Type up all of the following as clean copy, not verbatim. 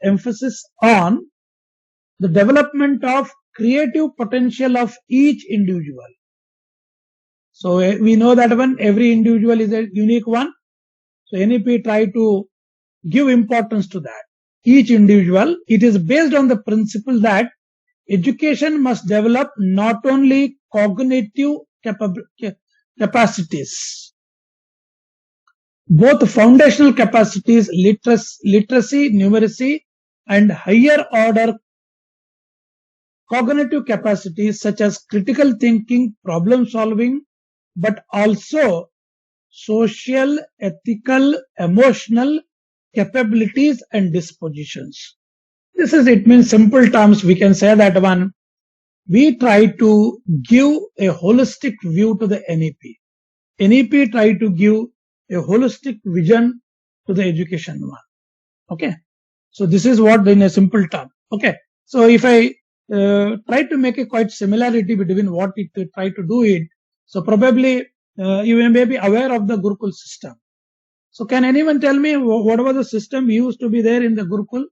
emphasis on the development of creative potential of each individual. So we know that every individual is a unique one. So NEP try to give importance to that. Each individual, it is based on the principle that education must develop not only cognitive capacities, both foundational capacities, literacy, numeracy, and higher order cognitive capacities such as critical thinking, problem solving, but also social, ethical, emotional capabilities and dispositions. This is, it means simple terms, we can say that we try to give a holistic view to the NEP. NEP try to give a holistic vision to the education one. Okay. So this is what in a simple term. Okay. So if I try to make a quite similarity between what it try to do it, so probably you may be aware of the Gurukul system. So can anyone tell me what was the system used to be there in the Gurukul?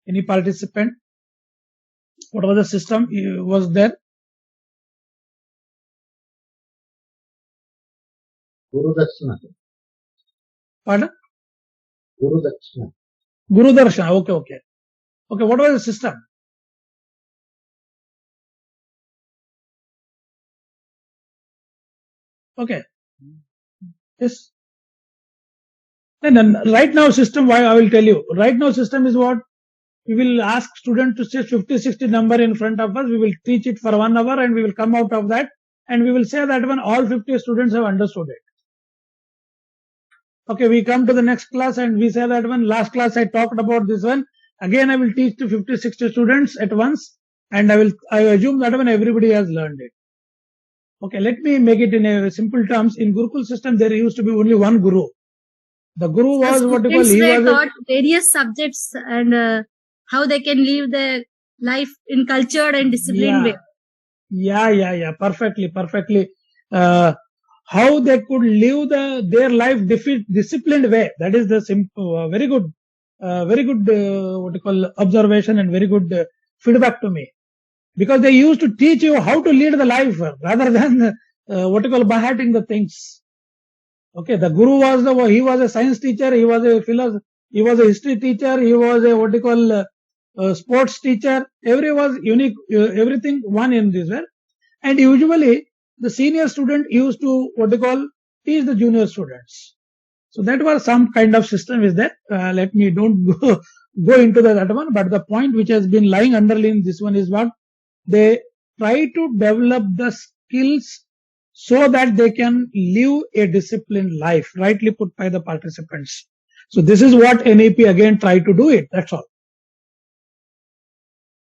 Any participant? What was the system was there? Guru Darshana. Pardon? Guru Darshana. Guru Darshana. Okay, okay. Okay, what was the system? Okay. Yes. Then right now system, why I will tell you. Right now system is what? We will ask student to say 50, 60 number in front of us. We will teach it for 1 hour and we will come out of that and we will say that when all 50 students have understood it. Okay, we come to the next class and we say that when last class I talked about this one. Again, I will teach to 50, 60 students at once and I assume that when everybody has learned it. Okay, let me make it in a simple terms. In Gurukul system, there used to be only one Guru. The Guru was what you call, he was taught various subjects and how they can live their life in cultured and disciplined way. Yeah. Perfectly. How they could live their life disciplined way. That is the simple, very good, what you call observation and very good feedback to me. Because they used to teach you how to lead the life rather than what you call behatting the things. Okay, the Guru was he was a science teacher, he was a philosopher, he was a history teacher, he was a what you call sports teacher. Every was unique, everything one in this way. And usually the senior student used to what they call teach the junior students. So that was some kind of system is there. Let me don't go into that one, but the point which has been lying underlying this one is what they try to develop the skills so that they can live a disciplined life, rightly put by the participants. So this is what NEP again try to do it. That's all.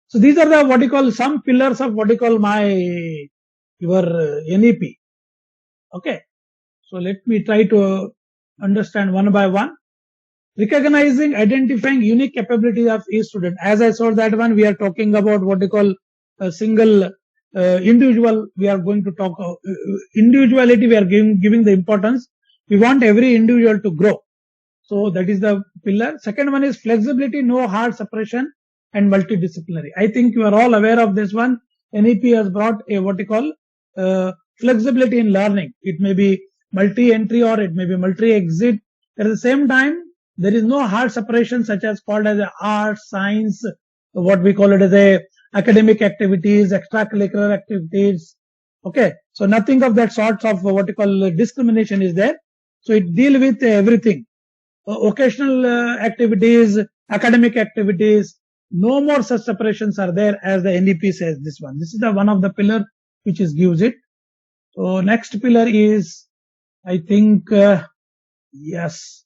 So these are the what you call some pillars of what you call your NEP. Okay. So let me try to understand one by one. Recognizing, identifying unique capabilities of each student. As I saw that one, we are talking about what you call a single individual. We are going to talk individuality. We are giving the importance. We want every individual to grow. So that is the pillar. Second one is flexibility, no hard separation, and multidisciplinary. I think you are all aware of this one. NEP has brought a what you call flexibility in learning. It may be multi-entry or it may be multi-exit. At the same time, there is no hard separation such as called as art, science, what we call it as a academic activities, extracurricular activities. Okay. So nothing of that sorts of what you call discrimination is there. So it deal with everything. Occasional activities, academic activities. No more such separations are there as the NEP says this one. This is the one of the pillar which is gives it. So next pillar is, I think, yes,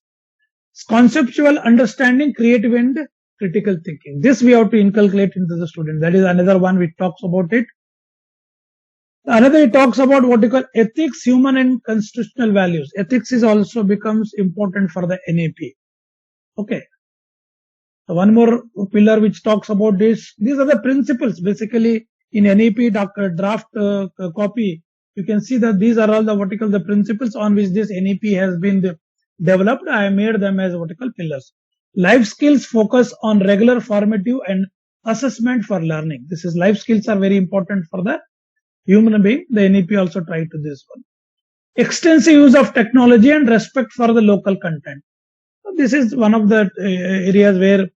conceptual understanding, creative and critical thinking. This we have to inculcate into the student. That is another one which talks about it. Another it talks about what you call ethics, human and constitutional values. Ethics is also becomes important for the NEP. Okay. So one more pillar which talks about this. These are the principles basically in NEP draft copy. You can see that these are all the what you call the principles on which this NEP has been developed. I made them as what you call pillars. Life skills focus on regular formative and assessment for learning. This is life skills are very important for the human being. The NEP also tried to this one. Extensive use of technology and respect for the local content. This is one of the areas where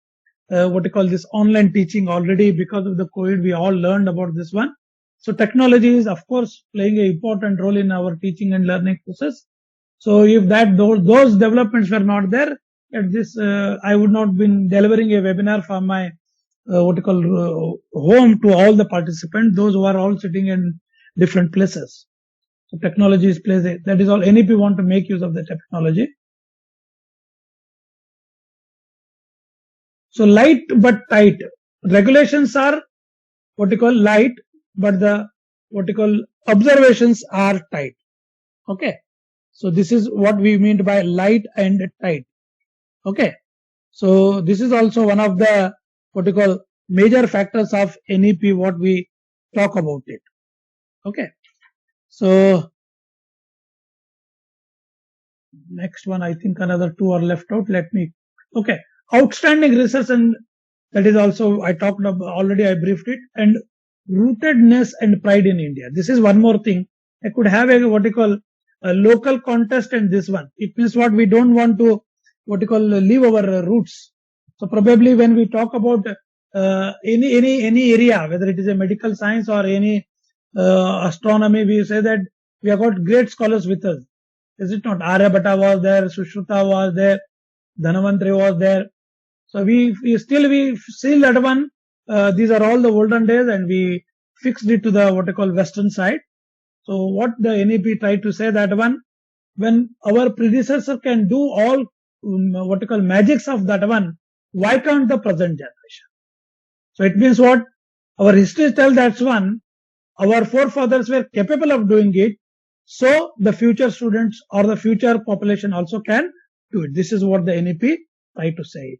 what you call this online teaching already, because of the COVID, we all learned about this one. So technology is of course playing an important role in our teaching and learning process. So if those developments were not there, at this I would not been delivering a webinar from my what you call home to all the participants, those who are all sitting in different places. So technology is plays a, that is all. NEP want to make use of the technology. So light but tight. Regulations are what you call light, but the what you call observations are tight. Okay. So this is what we mean by light and tight. Okay. So this is also one of the what you call major factors of NEP, what we talk about it. Okay. So next one, I think another two are left out. Let me. Okay. Outstanding research, and that is also I talked about already. I briefed it. And rootedness and pride in India. This is one more thing. I could have a what you call a local contest and this one. It means what we don't want to what you call leave our roots. So probably when we talk about any area, whether it is a medical science or any astronomy, we say that we have got great scholars with us. Is it not? Aryabhatta was there, Sushruta was there, Dhanavantri was there. So we see that one. These are all the olden days, and we fixed it to the what I call western side. So what the NEP tried to say that one, when our predecessor can do all what I call magics of that one, why can't the present generation? So it means what our history tells that's one. Our forefathers were capable of doing it, so the future students or the future population also can do it. This is what the NEP tried to say.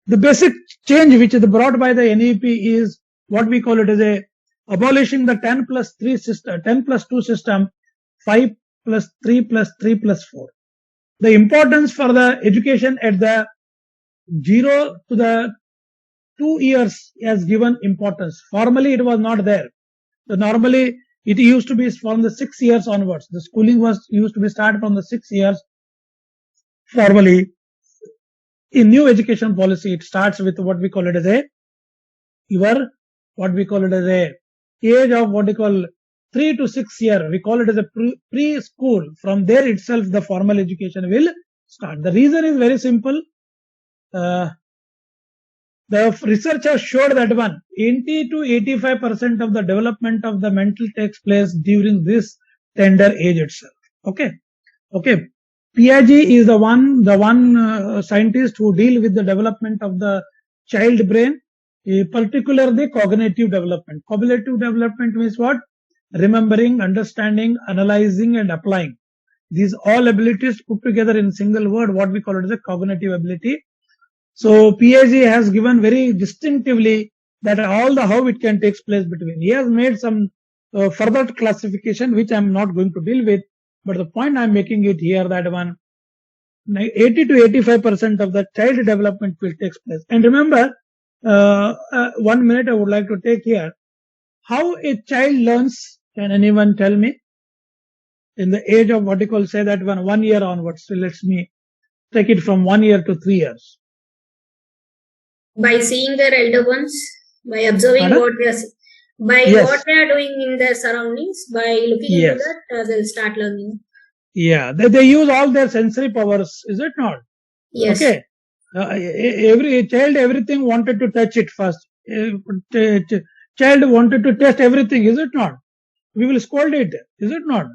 The basic change which is brought by the NEP is what we call it as a abolishing the 10 plus 3 system, 10 plus 2 system, 5 plus 3 plus 3 plus 4. The importance for the education at the 0 to the 2 years has given importance. Formally it was not there. So normally it used to be from the 6 years onwards. The schooling was used to be started from the 6 years formally. In new education policy, it starts with what we call it as a age of what we call 3 to 6 year. We call it as a preschool. From there itself, the formal education will start. The reason is very simple. The research has showed that 80 to 85% of the development of the mental takes place during this tender age itself. Okay. Piaget is the one scientist who deal with the development of the child brain, particularly cognitive development. Cognitive development means what? Remembering, understanding, analyzing, and applying. These all abilities put together in single word, what we call it as a cognitive ability. So Piaget has given very distinctively that all the how it can take place between. He has made some further classification which I am not going to deal with. But the point I am making it here that 80 to 85% of the child development will take place. And remember, 1 minute I would like to take here. How a child learns, can anyone tell me? In the age of what you call say that 1 year onwards. So let me take it from 1 year to 3 years. By seeing their elder ones, by observing what they are what they are doing in their surroundings, by looking into that, they'll start learning. Yeah, they use all their sensory powers, is it not? Yes. Okay. Every child, everything wanted to touch it first. Child wanted to test everything, is it not? We will scold it, is it not?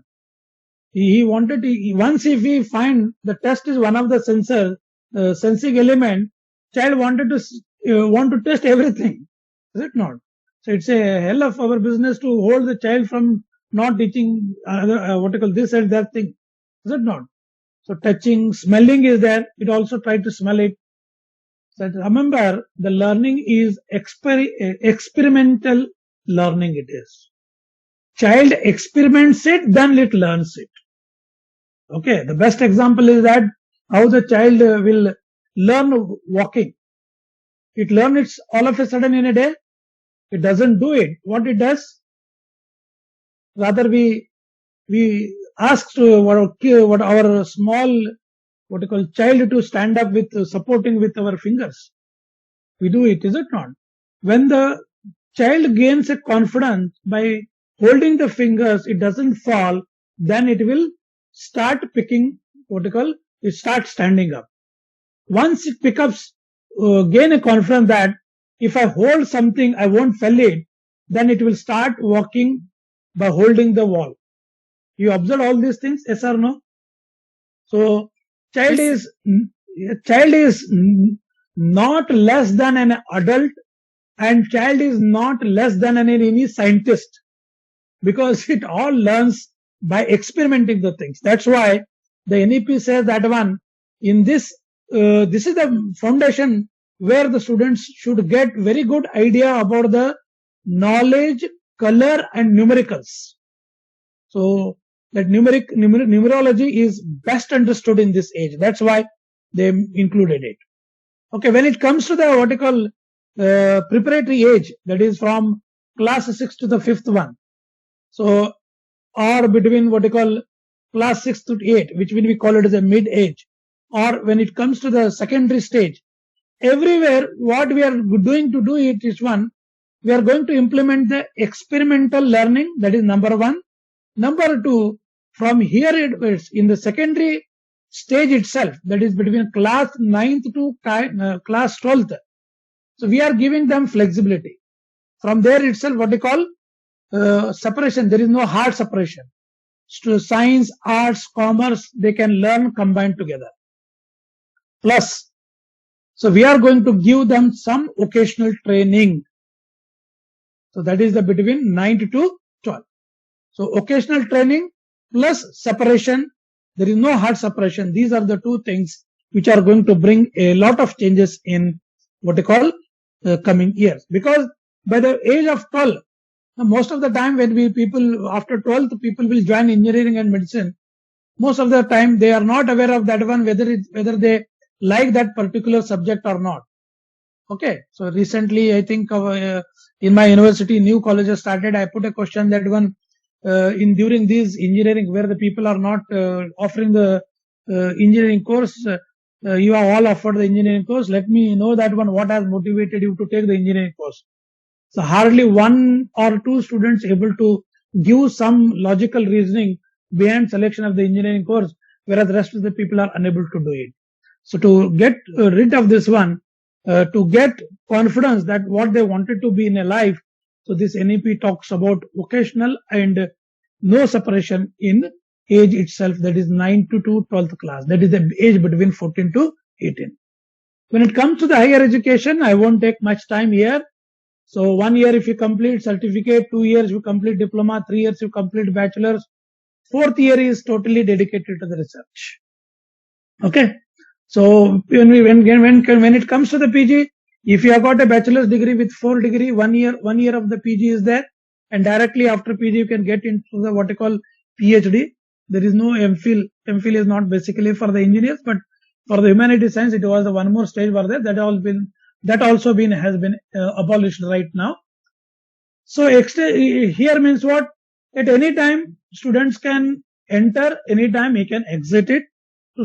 He wanted to, once if we find the test is one of the sensing element, child wanted to want to test everything, is it not? So it's a hell of our business to hold the child from not teaching what you call this and that thing, is it not? So touching, smelling is there. It also try to smell it. So remember, the learning is experimental learning. It is. Child experiments it, then it learns it. Okay. The best example is that how the child will learn walking. It learns it all of a sudden in a day. It doesn't do it. What it does, rather we ask to what our small, what you call, child to stand up with supporting with our fingers. We do it, is it not? When the child gains a confidence by holding the fingers, it doesn't fall, then it will start picking, what you call, it starts standing up. Once it picks up, gain a confidence that if I hold something, I won't fall it, then it will start walking by holding the wall. You observe all these things, yes or no? So child Yes, is not less than an adult, and child is not less than any scientist, because it all learns by experimenting the things. That's why the NEP says that one in this this is the foundation where the students should get very good idea about the knowledge, color, and numericals. So that numerology is best understood in this age. That's why they included it. Okay, when it comes to the what you call preparatory age, that is from class 6 to the 5th one. So, or between what you call class 6 to 8, which we call it as a mid age, or when it comes to the secondary stage, everywhere what we are doing to do it is one, we are going to implement the experimental learning, that is number one. Number two, from here it's in the secondary stage itself, that is between class 9th to class 12th. So we are giving them flexibility. From there itself, what they call separation, there is no hard separation. Science, arts, commerce, they can learn combined together. Plus, so we are going to give them some occasional training. So that is the between 9 to 12. So occasional training plus separation. There is no hard separation. These are the two things which are going to bring a lot of changes in what they call coming years. Because by the age of 12, most of the time when people after 12th, people will join engineering and medicine. Most of the time they are not aware of that one, whether they like that particular subject or not. Okay, so recently I think in my university, new colleges started. I put a question that one in during this engineering where the people are not offering the engineering course. You have all offered the engineering course. Let me know that one. What has motivated you to take the engineering course? So hardly one or two students able to give some logical reasoning behind selection of the engineering course, whereas the rest of the people are unable to do it. So to get rid of this one, to get confidence that what they wanted to be in a life, so this NEP talks about vocational and no separation in age itself, that is 9 to 12th class. That is the age between 14 to 18. When it comes to the higher education, I won't take much time here. So 1 year if you complete certificate, 2 years you complete diploma, 3 years you complete bachelor's, 4th year is totally dedicated to the research. Okay. So when it comes to the PG, if you have got a bachelor's degree with 4 degree, 1 year of the PG is there, and directly after PG you can get into the what you call PhD. There is no MPhil. MPhil is not basically for the engineers, but for the humanities science, it was the one more stage for that. That also has been abolished right now. So here means what? At any time students can enter, anytime he can exit it.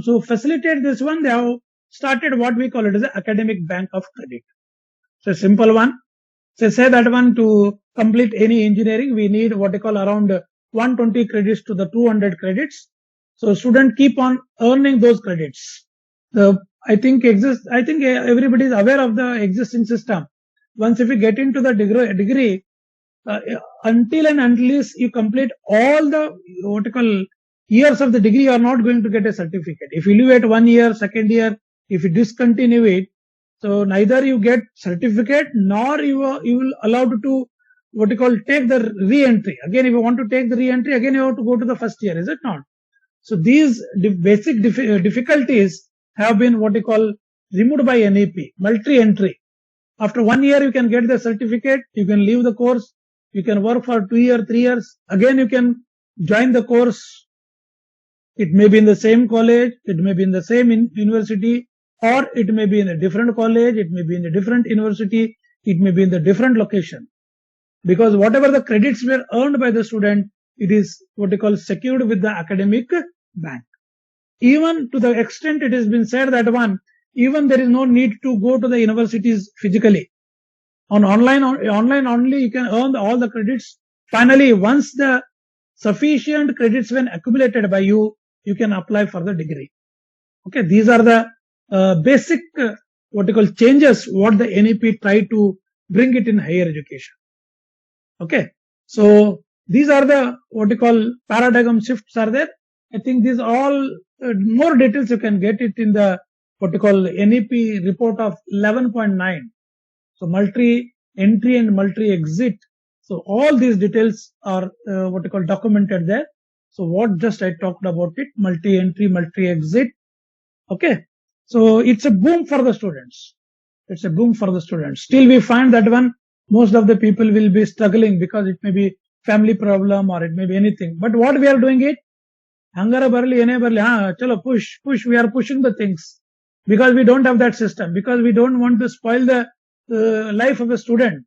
So facilitate this one, they have started what we call it as an academic bank of credit. So simple one. So say that one, to complete any engineering, we need what they call around 120 credits to the 200 credits. So student keep on earning those credits. I think everybody is aware of the existing system. Once if you get into the degree, until and unless you complete all the what you call years of the degree, you are not going to get a certificate. If you leave at 1 year, second year, if you discontinue it, so neither you get certificate nor you will allowed to what you call take the re-entry. Again, if you want to take the re-entry, again you have to go to the first year, is it not? So these basic difficulties have been what you call removed by NEP, multi-entry. After 1 year, you can get the certificate, you can leave the course, you can work for 2 years, 3 years, again you can join the course. It may be in the same college, it may be in the same university, or it may be in a different college, it may be in a different university, it may be in the different location. Because whatever the credits were earned by the student, it is what we call secured with the academic bank. Even to the extent it has been said that even there is no need to go to the universities physically. On online only you can earn all the credits. Finally, once the sufficient credits when accumulated by you, you can apply for the degree. Okay, these are the basic what you call changes what the NEP try to bring it in higher education. Okay, so these are the what you call paradigm shifts are there. I think these all more details you can get it in the what you call NEP report of 11.9. So multi-entry and multi-exit. So all these details are what you call documented there. So what just I talked about it, multi-entry, multi-exit. Okay. So it's a boom for the students. It's a boom for the students. Still we find that most of the people will be struggling because it may be family problem or it may be anything. But what we are doing it, hangara barli, ene barli, chalo push, we are pushing the things because we don't have that system, because we don't want to spoil the life of a student.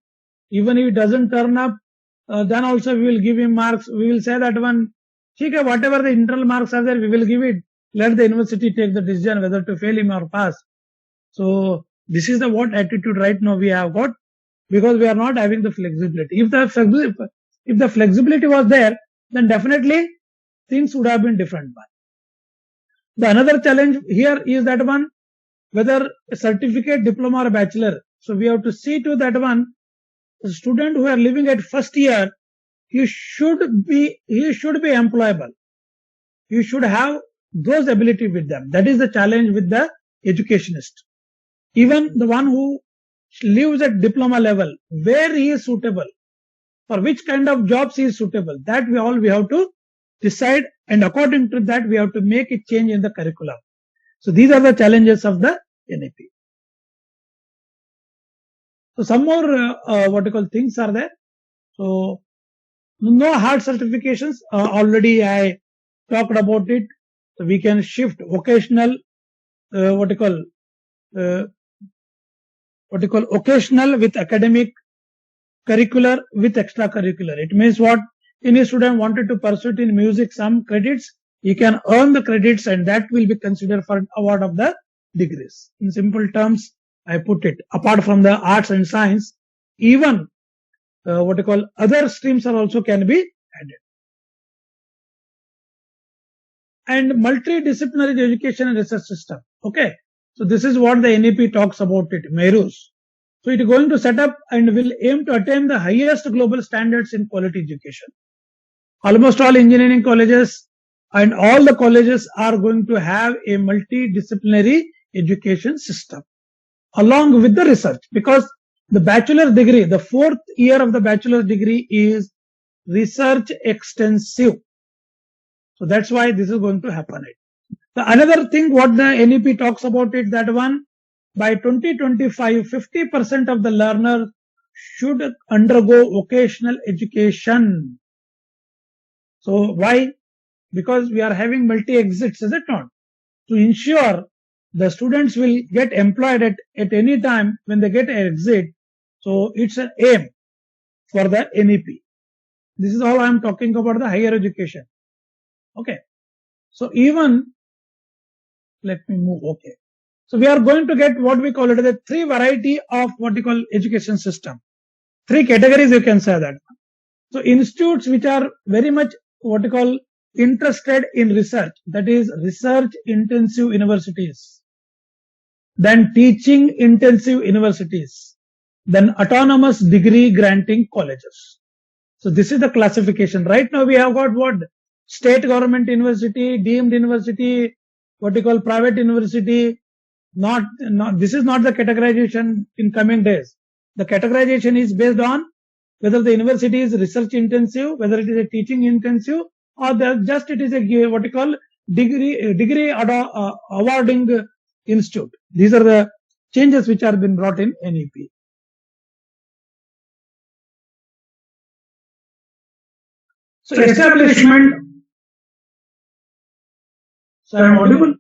Even if it doesn't turn up, then also we will give him marks. We will say that whatever the internal marks are there, we will give it. Let the university take the decision whether to fail him or pass. So this is the what attitude right now we have got, because we are not having the flexibility. If the flexibility was there, then definitely things would have been different. The another challenge here is that whether a certificate, diploma or bachelor. So we have to see to that the student who are living at first year, he should be employable. You should have those ability with them. That is the challenge with the educationist. Even the one who lives at diploma level, where he is suitable, for which kind of jobs he is suitable, that we have to decide, and according to that we have to make a change in the curriculum. So these are the challenges of the NEP. So some more what you call things are there. So no hard certifications. Already I talked about it. So we can shift vocational, what you call occasional with academic, curricular with extracurricular. It means what any student wanted to pursue it in music, some credits, he can earn the credits and that will be considered for an award of the degrees. In simple terms, I put it, apart from the arts and science, even what you call other streams are also can be added. And multidisciplinary education and research system. Okay. So this is what the NEP talks about it, MERUs. So it is going to set up and will aim to attain the highest global standards in quality education. Almost all engineering colleges and all the colleges are going to have a multidisciplinary education system along with the research, because the bachelor degree, the fourth year of the bachelor degree is research extensive. So that's why this is going to happen. The another thing what the NEP talks about it, that by 2025, 50% of the learners should undergo vocational education. So why? Because we are having multi-exits, is it not? To ensure the students will get employed at any time when they get an exit. So it's an aim for the NEP. This is all I am talking about the higher education. Okay. So even, let me move. Okay. So we are going to get what we call it the three variety of what we call education system. Three categories you can say that. So institutes which are very much what we call interested in research, that is research intensive universities, then teaching intensive universities, then autonomous degree granting colleges. So this is the classification. Right now we have got what? State government university, deemed university, what we call private university. Not this is not the categorization in coming days. The categorization is based on whether the university is research intensive, whether it is a teaching intensive, or just it is a what we call degree awarding institute. These are the changes which are been brought in NEP. So establishment. So I am audible.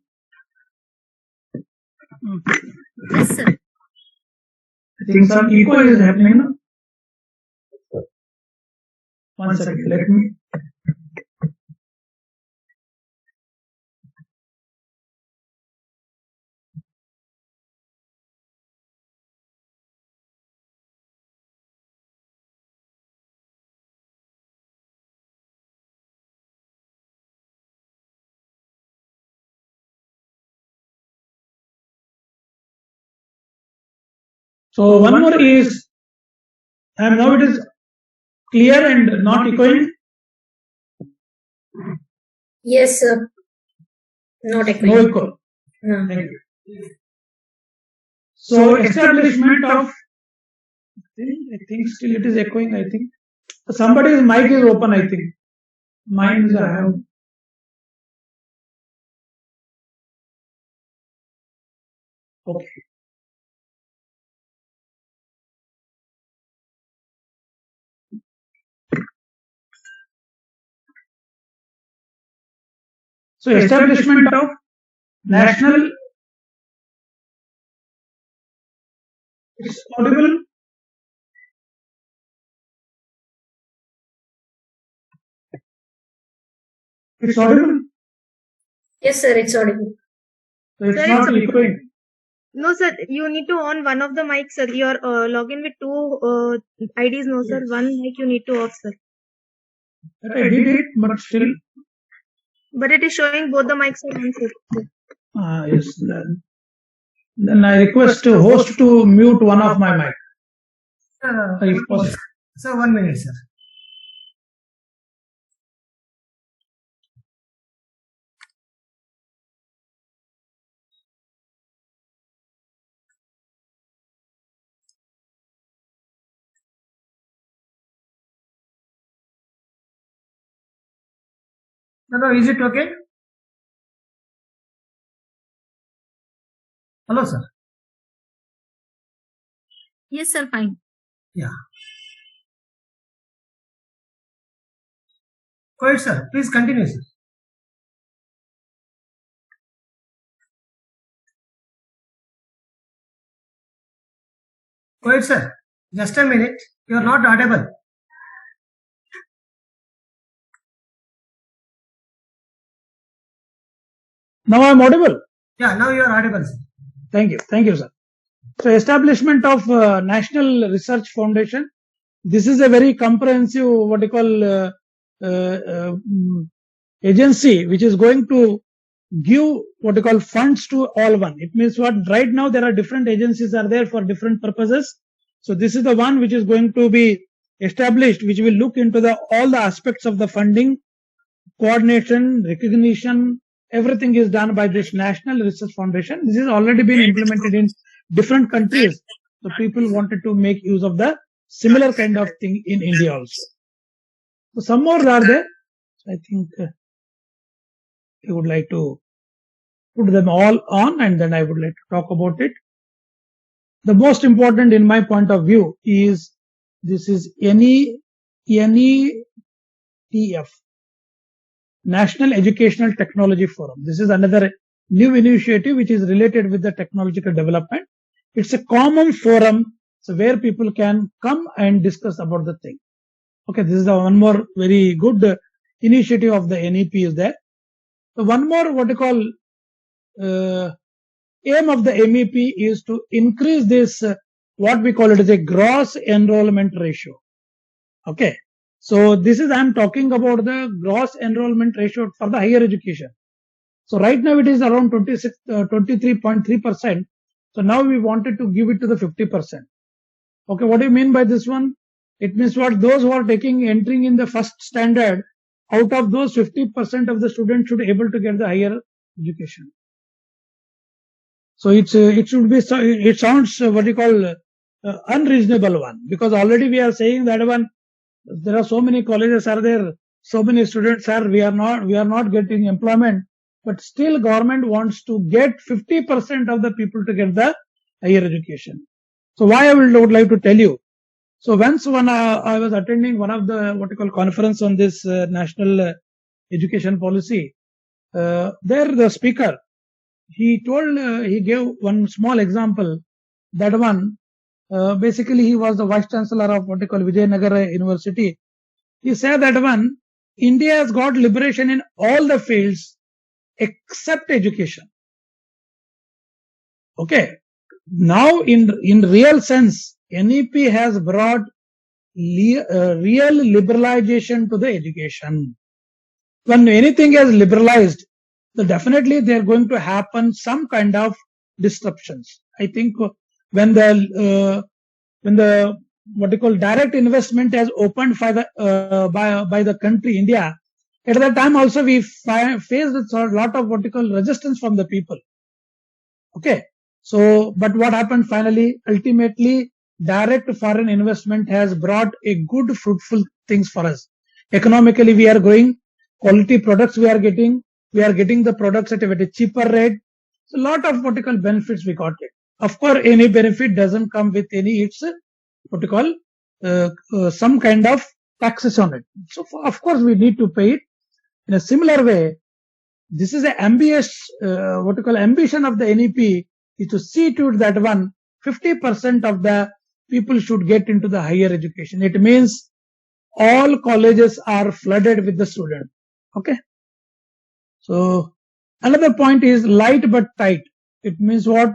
Yes, sir. I think some echo is happening. No? 1 second, let me. So one more is, and now it is clear and not echoing. Yes, sir. Not echoing. No echo. No. Thank you. So establishment of, I think still it is echoing. I think somebody's mic is open. I think mine is I have. Okay. So establishment of national. It's audible. It's audible. Yes, sir, it's audible. So it's Sir, not it's echoing. No, sir. You need to on one of the mics, sir. Your login with two IDs, no, sir. One mic you need to off, sir. I did it, but still. But it is showing both the mics are on, sir. Yes. Then I request the host to mute one of my mic. If possible. Sir, 1 minute, sir. No, is it okay? Hello, sir. Yes, sir. Fine. Yeah. Go ahead, sir. Please continue, sir. Go ahead, sir. Just a minute. You are not audible. Now I am audible. Yeah, now you are audible, sir. Thank you, sir. So establishment of National Research Foundation. This is a very comprehensive, what you call, agency, which is going to give what you call funds to all one. It means what right now there are different agencies are there for different purposes. So this is the one which is going to be established, which will look into all the aspects of the funding, coordination, recognition. Everything is done by this National Research Foundation. This has already been implemented in different countries. So people wanted to make use of the similar kind of thing in India also. So some more are there. I think I would like to put them all on and then I would like to talk about it. The most important in my point of view is this is NETF, National Educational Technology Forum. This is another new initiative which is related with the technological development. It's a common forum, so where people can come and discuss about the thing. Okay, this is the one more very good initiative of the NEP is there. So one more what you call aim of the NEP is to increase this what we call it as a gross enrollment ratio. Okay, so this is I am talking about the gross enrollment ratio for the higher education. So right now it is around 23.3%. So now we wanted to give it to the 50%. Okay, what do you mean by this one? It means what those who are entering in the first standard, out of those 50% of the students should be able to get the higher education. So it should be, it sounds what you call unreasonable one, because already we are saying that one, there are so many colleges are there, so many students are, we are not getting employment, but still government wants to get 50% of the people to get the higher education. So why I would like to tell you. So once when I was attending one of the what you call conference on this national education policy, there the speaker he gave one small example. That one, basically he was the vice chancellor of what they call Vijayanagara University. He said that one, India has got liberation in all the fields except education. Okay. Now in real sense, NEP has brought real liberalization to the education. When anything is liberalized, so definitely there are going to happen some kind of disruptions. I think when the what you call direct investment has opened by the country India, at that time also we faced a lot of what you call resistance from the people. Okay, so but what happened finally? Ultimately, direct foreign investment has brought a good fruitful things for us. Economically, we are growing. Quality products we are getting the products at a very cheaper rate. So a lot of what you call benefits we got it. Of course, any benefit doesn't come with any, it's what you call some kind of taxes on it. So of course we need to pay it. In a similar way, this is a ambitious, what you call ambition of the NEP is to see to it that 50% of the people should get into the higher education. It means all colleges are flooded with the student. Okay. So another point is light but tight. It means what?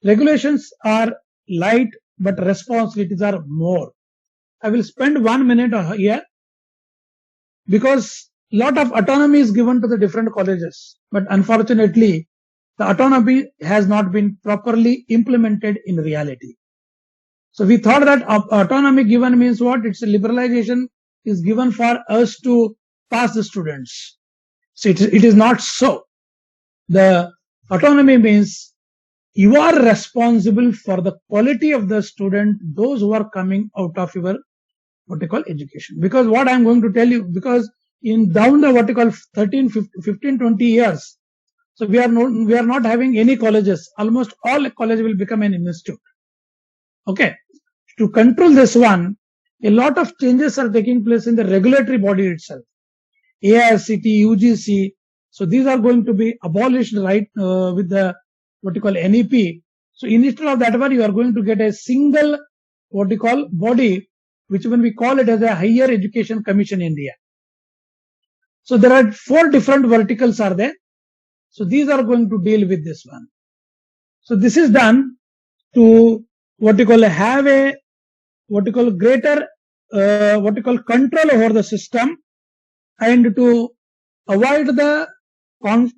Regulations are light but responsibilities are more. I will spend 1 minute here because lot of autonomy is given to the different colleges, but unfortunately the autonomy has not been properly implemented in reality. So we thought that autonomy given means what? It's a liberalization is given for us to pass the students. So it is not so. The autonomy means you are responsible for the quality of the student, those who are coming out of your what they call education. Because what I'm going to tell you, because in down the what you call 13, 15, 20 years, so we are not having any colleges. Almost all colleges will become an institute. Okay. To control this one, a lot of changes are taking place in the regulatory body itself. AICT, UGC. So these are going to be abolished right with the what you call NEP. So instead of that one, you are going to get a single what you call body, which when we call it as a Higher Education Commission India. So there are 4 different verticals are there. So these are going to deal with this one. So this is done to what you call have a what you call greater what you call control over the system and to avoid the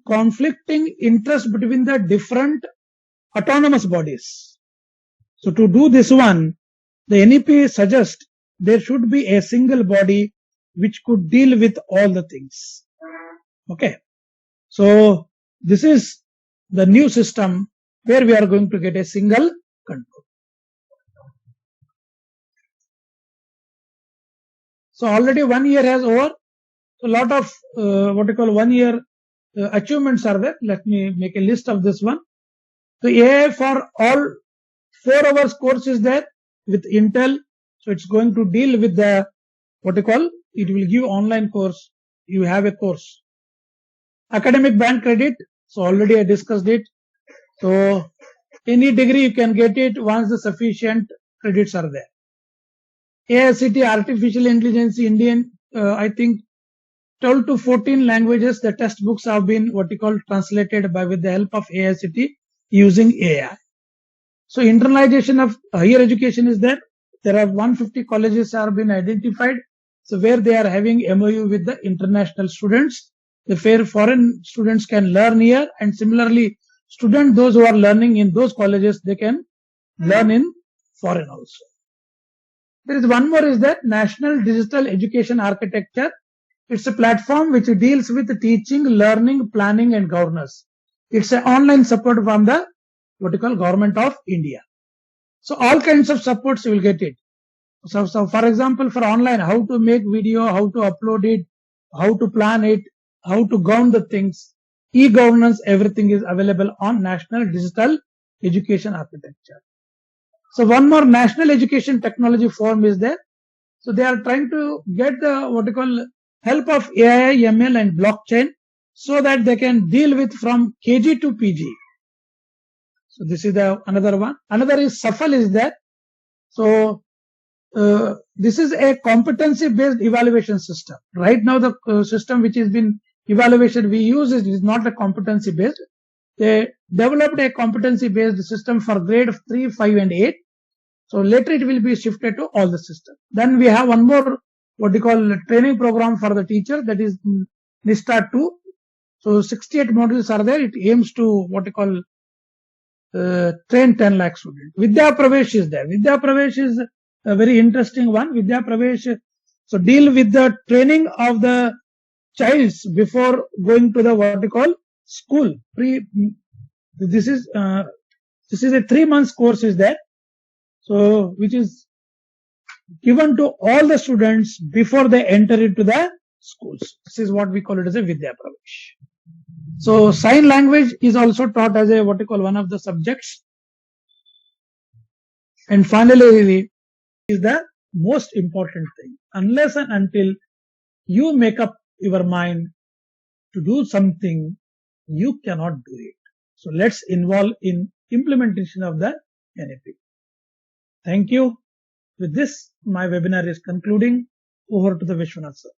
conflicting interest between the different autonomous bodies. So to do this one, the NEP suggests there should be a single body which could deal with all the things. Okay. So this is the new system where we are going to get a single control. So already 1 year has over. So a lot of what you call 1 year achievements are there. Let me make a list of this one. So AI for all 4 hours course is there with Intel. So it's going to deal with the what you call, it will give online course. You have a course. Academic band credit. So already I discussed it. So any degree you can get it once the sufficient credits are there. AICT Artificial Intelligence Indian, I think 12 to 14 languages, the textbooks have been what you call translated by with the help of AICT using AI. So internalization of higher education is there. There are 150 colleges have been identified. So where they are having MOU with the international students, the foreign students can learn here, and similarly students, those who are learning in those colleges, they can learn in foreign also. There is one more is that National Digital Education Architecture. It's a platform which deals with teaching, learning, planning and governance. It's an online support from the what you call government of India. So all kinds of supports you will get it. So for example, for online, how to make video, how to upload it, how to plan it, how to govern the things, e-governance, everything is available on National Digital Education Architecture. So one more National Education Technology Forum is there. So they are trying to get the what you call help of AI, ML and blockchain so that they can deal with from KG to PG. So this is the another one. Another is SAFL is there. So this is a competency based evaluation system. Right now the system which has been evaluation we use is not a competency based. They developed a competency based system for grade 3, 5 and 8. So later it will be shifted to all the system. Then we have one more what we call training program for the teacher, that is NISTA 2. So 68 modules are there. It aims to what we call train 10 lakh students. Vidya Pravesh is there. Vidya Pravesh is a very interesting one. Vidya Pravesh, so deal with the training of the childs before going to the what we call school. This is a 3 months course is there. So which is given to all the students before they enter into the schools. This is what we call it as a Vidya Pravesh. So sign language is also taught as a what we call one of the subjects. And finally is the most important thing. Unless and until you make up your mind to do something, you cannot do it. So let's involve in implementation of the NEP. Thank you. With this, my webinar is concluding. Over to the Vishwanath sir.